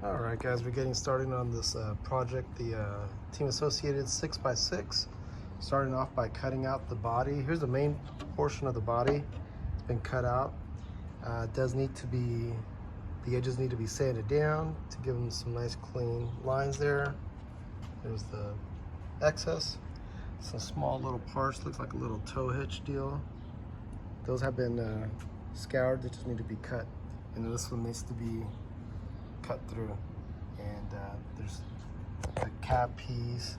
All right, guys, we're getting started on this project, the Team Associated 6x6. Starting off by cutting out the body. Here's the main portion of the body. It's been cut out. It does need to be, the edges need to be sanded down to give them some nice clean lines there. There's the excess. Some small little parts, looks like a little tow hitch deal. Those have been scoured, they just need to be cut. And then this one needs to be cut through. And there's the cab piece,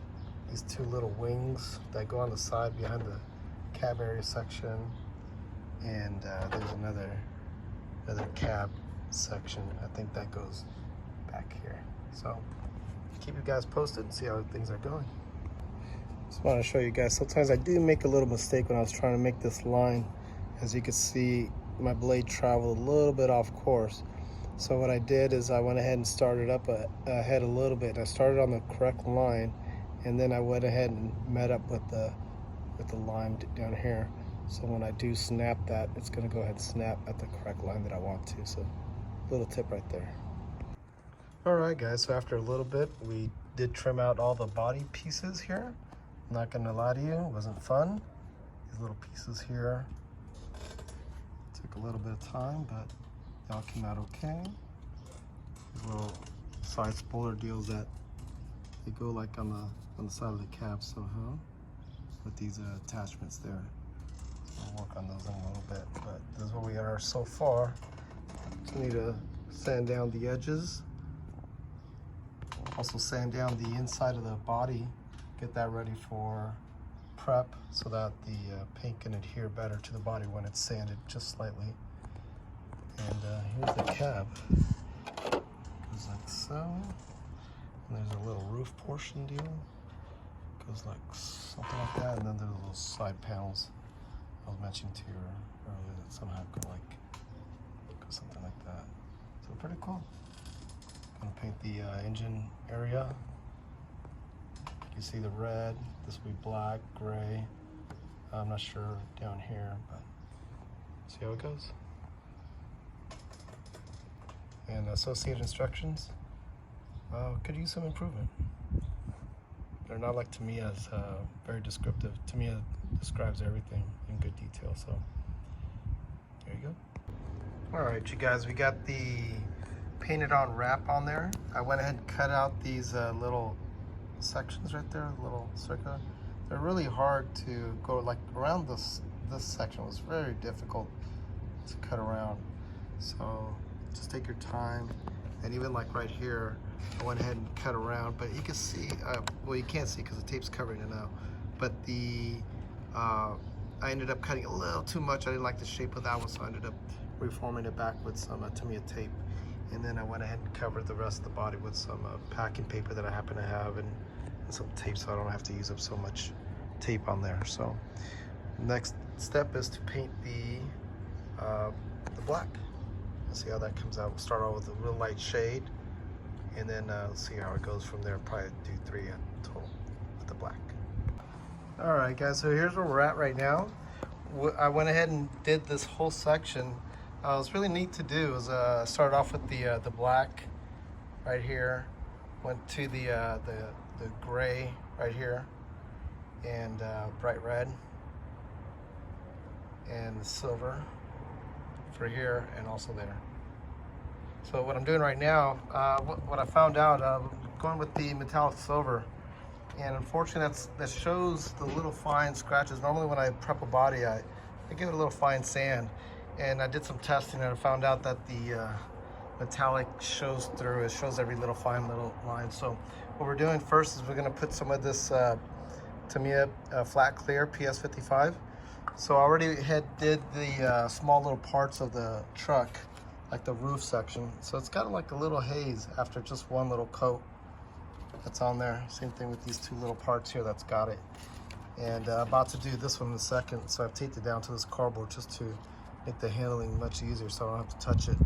these two little wings that go on the side behind the cab area section. And there's another cab section. I think that goes back here. So keep you guys posted and see how things are going. Just want to show you guys, sometimes I do make a little mistake when I was trying to make this line. As you can see, my blade traveled a little bit off course. So what I did is I went ahead and started up ahead a little bit. I started on the correct line, and then I went ahead and met up with the line down here. So when I do snap that, it's going to go ahead and snap at the correct line that I want to. So little tip right there. All right, guys, so after a little bit, we did trim out all the body pieces here. I'm not going to lie to you, it wasn't fun. These little pieces here took a little bit of time, but they all came out okay. These little side spoiler deals that they go like on the side of the cab somehow with these attachments there. So I'll work on those in a little bit, but this is where we are so far. Just need to sand down the edges. Also sand down the inside of the body, get that ready for prep so that the paint can adhere better to the body when it's sanded just slightly. And here's the cab. Goes like so. And there's a little roof portion deal. Goes like something like that. And then there's little side panels I was mentioning to you earlier that somehow go something like that. So pretty cool. Gonna paint the engine area. You see the red. This will be black, gray. I'm not sure down here, but see how it goes. And associated instructions could use some improvement. They're not like Tamiya's, very descriptive. Tamiya describes everything in good detail, so there you go. All right, you guys, we got the painted on wrap on there. I went ahead and cut out these little sections right there, little circle. They're really hard to go like around this section. Was very difficult to cut around, so just take your time. And even like right here, I went ahead and cut around, but you can see, well, you can't see because the tape's covering it now, but I ended up cutting a little too much. I didn't like the shape of that one, so I ended up reforming it back with some Tamiya tape. And then I went ahead and covered the rest of the body with some packing paper that I happen to have and some tape, so I don't have to use up so much tape on there. So next step is to paint the black. Let's see how that comes out. We'll start off with a real light shade, and then see how it goes from there. Probably do 3 in total with the black. All right, guys, so here's where we're at right now. I went ahead and did this whole section. What's really neat to do is start off with the black right here, went to the gray right here, and bright red, and the silver for here and also there. So what I'm doing right now, what I found out, going with the metallic silver, and unfortunately that shows the little fine scratches. Normally when I prep a body, I give it a little fine sand, and I did some testing and I found out that the metallic shows through. It shows every little fine little line. So what we're doing first is we're going to put some of this Tamiya flat clear PS55. So I already did the small little parts of the truck, like the roof section. So it's got like a little haze after just one little coat that's on there. Same thing with these two little parts here that's got it. And about to do this one in a second. So I've taped it down to this cardboard just to make the handling much easier so I don't have to touch it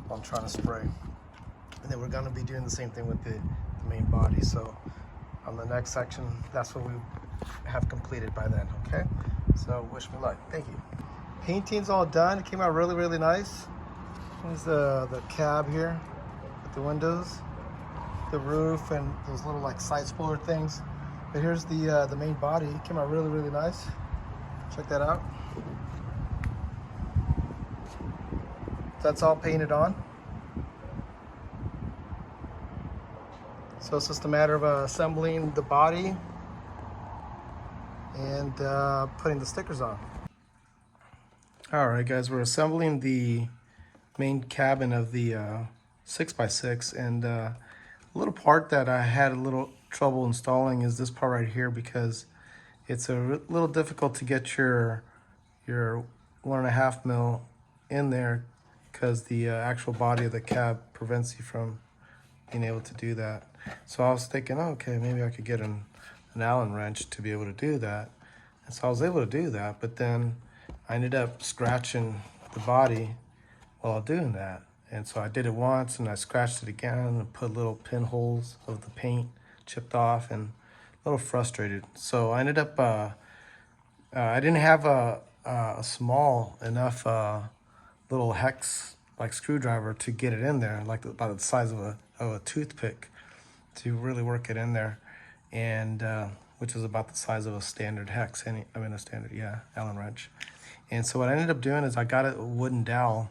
while I'm trying to spray. And then we're gonna be doing the same thing with the main body. So on the next section, that's what we have completed by then, okay? So wish me luck, thank you. Painting's all done, it came out really, really nice. Here's the cab here with the windows. the roof and those little like side spoiler things. But here's the main body. It came out really, really nice. Check that out. That's all painted on. So it's just a matter of assembling the body and putting the stickers on. All right, guys, we're assembling the main cabin of the 6x6, and a little part that I had a little trouble installing is this part right here, because it's a little difficult to get your 1.5 mil in there, because the actual body of the cab prevents you from being able to do that. So I was thinking, oh, okay, maybe I could get an Allen wrench to be able to do that. And so I was able to do that, but then I ended up scratching the body while doing that. And so I did it once and I scratched it again and put little pinholes of the paint chipped off, and a little frustrated. So I ended up, I didn't have a small enough little hex like screwdriver to get it in there, like about the size of a toothpick, to really work it in there, and which is about the size of a standard hex, a standard, yeah, Allen wrench. And so what I ended up doing is I got a wooden dowel,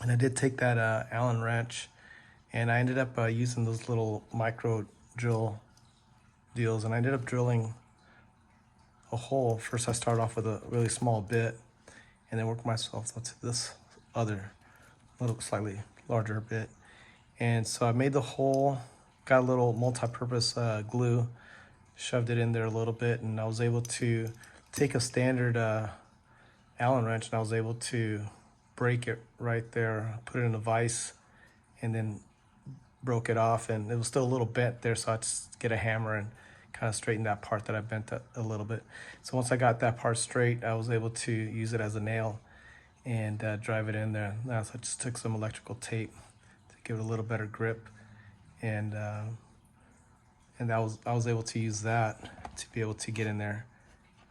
and I did take that Allen wrench, and I ended up using those little micro drill deals, and I ended up drilling a hole. First I started off with a really small bit, and then worked myself up to this other little slightly larger bit. And so I made the hole, got a little multi-purpose glue, shoved it in there a little bit, and I was able to take a standard Allen wrench, and I was able to break it right there, put it in a vise, and then broke it off, and it was still a little bent there, so I just get a hammer and kind of straighten that part that I bent a little bit. So once I got that part straight, I was able to use it as a nail and drive it in there. Now, so I just took some electrical tape to give it a little better grip, and I was able to use that to be able to get in there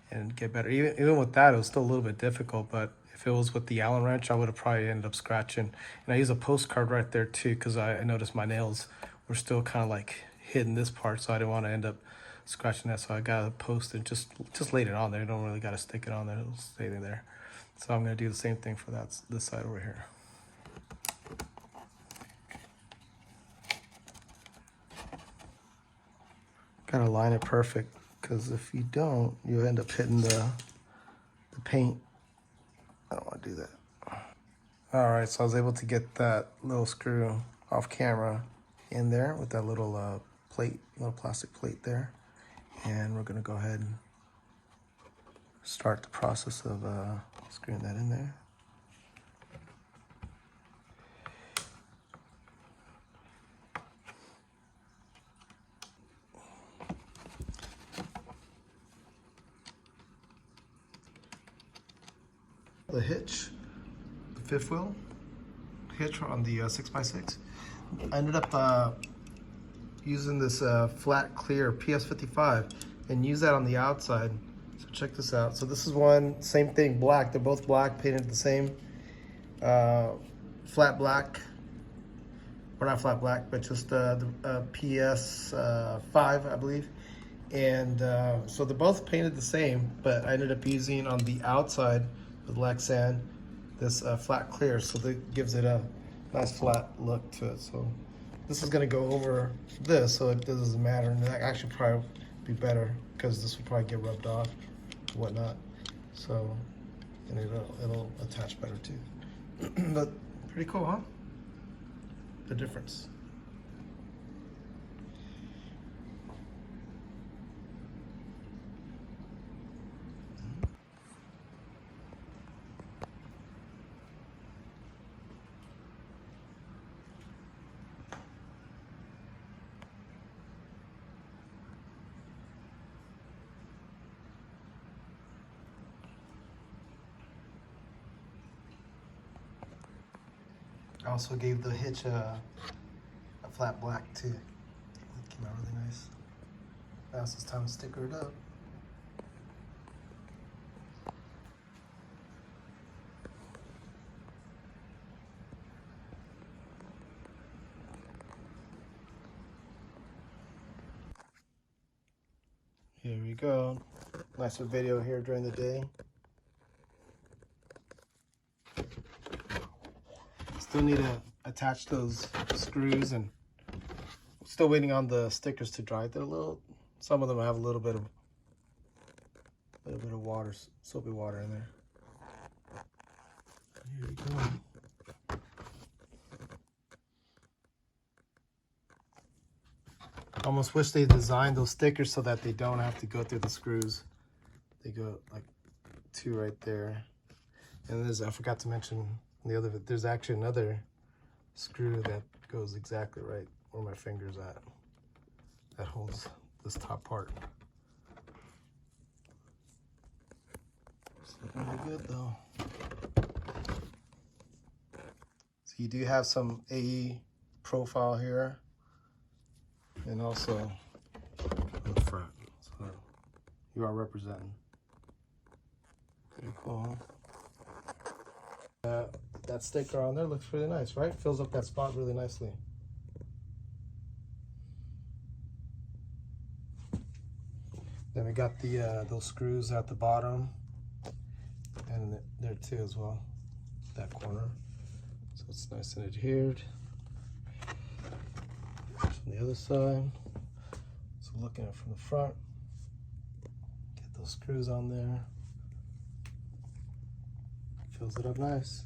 and get better. Even with that, it was still a little bit difficult, but if it was with the Allen wrench, I would have probably ended up scratching. And I used a postcard right there too, because I noticed my nails were still kind of like hitting this part, so I didn't want to end up scratching that. So I got a post and just laid it on there. You don't really got to stick it on there, it'll stay there. So I'm going to do the same thing for this side over here. Gotta line it perfect, because if you don't, you end up hitting the paint. I don't want to do that. All right, so I was able to get that little screw off camera in there with that little little plastic plate there. And we're gonna go ahead and start the process of screwing that in there. The hitch, the fifth wheel hitch on the 6x6. I ended up using this flat clear PS55 and use that on the outside. So check this out. So this is one, same thing, black. They're both black, painted the same. Flat black, or not flat black, but just the PS5, I believe. And so they're both painted the same, but I ended up using on the outside with black sand this flat clear, so that gives it a nice flat look to it. So this is going to go over this, so it doesn't matter, and that actually probably be better, because this will probably get rubbed off and whatnot. So, and it'll attach better too. But pretty cool, huh? The difference. I also gave the hitch a flat black too. It came out really nice. Now it's just time to sticker it up. Here we go. Nice video here during the day. Still need to attach those screws, and still waiting on the stickers to dry. They're a little, some of them have a little bit of water, soapy water in there. Here we go. Almost wish they designed those stickers so that they don't have to go through the screws. They go like 2 right there. And there's, I forgot to mention the other, there's actually another screw that goes exactly right where my finger's at. That holds this top part. It's looking really good though. So you do have some AE profile here. And also on the front, so you are representing. Pretty cool. That sticker on there looks really nice, right? Fills up that spot really nicely. Then we got the those screws at the bottom, and there too as well, that corner. So it's nice and adhered. From the other side, so looking at it from the front, get those screws on there, fills it up nice.